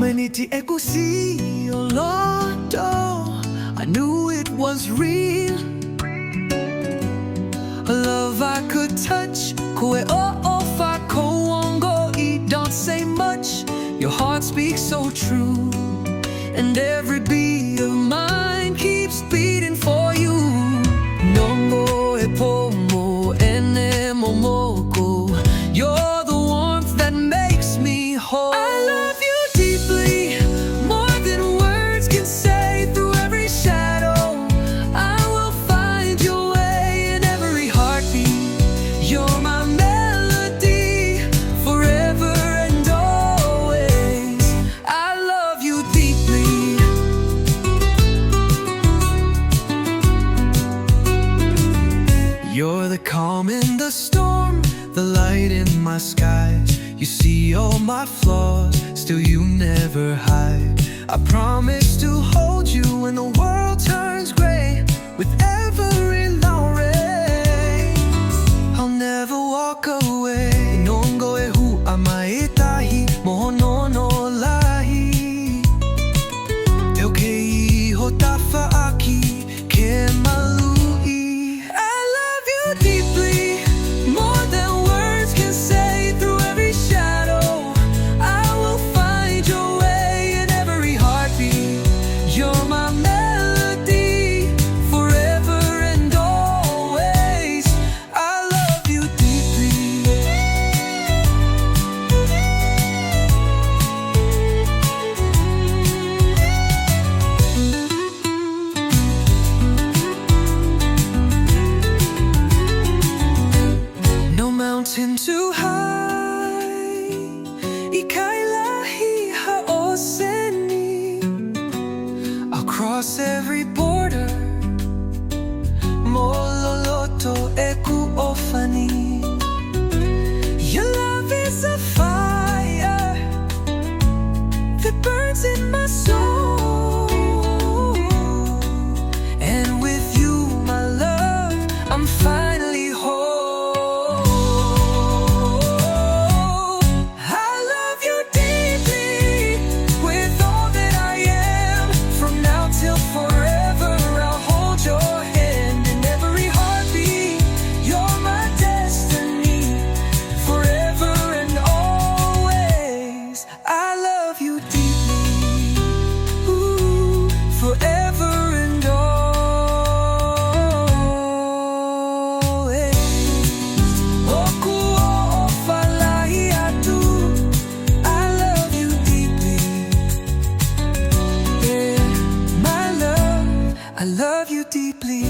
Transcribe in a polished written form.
Meniti ekusi oloto, I knew it was real. A love I could touch. Koe o fa koongo I don't say much. Your heart speaks so true, and every beat of mine keeps beating for you. Nongo e pomo ene momoko. You're the warmth that makes me whole. I love you deeply, more than words can say. Through every shadow, I will find your way in every heartbeat. You're my melody, forever and always. I love you deeply. You're the calm in the storm, the light in my skies. You see all my flaws, still you never hide. I promise to hold you when the world turns gray. With every long rain, I'll never walk away. Nongo e HIVA mai tahi, mohono no lahi. Te o ke iho tafa aki, ke maʻUHELOTU. I love you deeply, more than words can say. Through every shadow, I will find your way in every heartbeat. You're my melody, forever and always. I love you deeply. No mountain too high, ikailahi ha'oseni. I'll cross every border, mololoto eku ofani. Your love is a fire that burns in my soul, and with you, my love, I'm finally whole. I love you deeply, with all that I am. From now till forever, I'll hold your hand in every heartbeat. You're my destiny, forever and always. I love you deeply, ooh, forever and always. Oku o falai atu, I love you deeply. Yeah, my love, I love you deeply.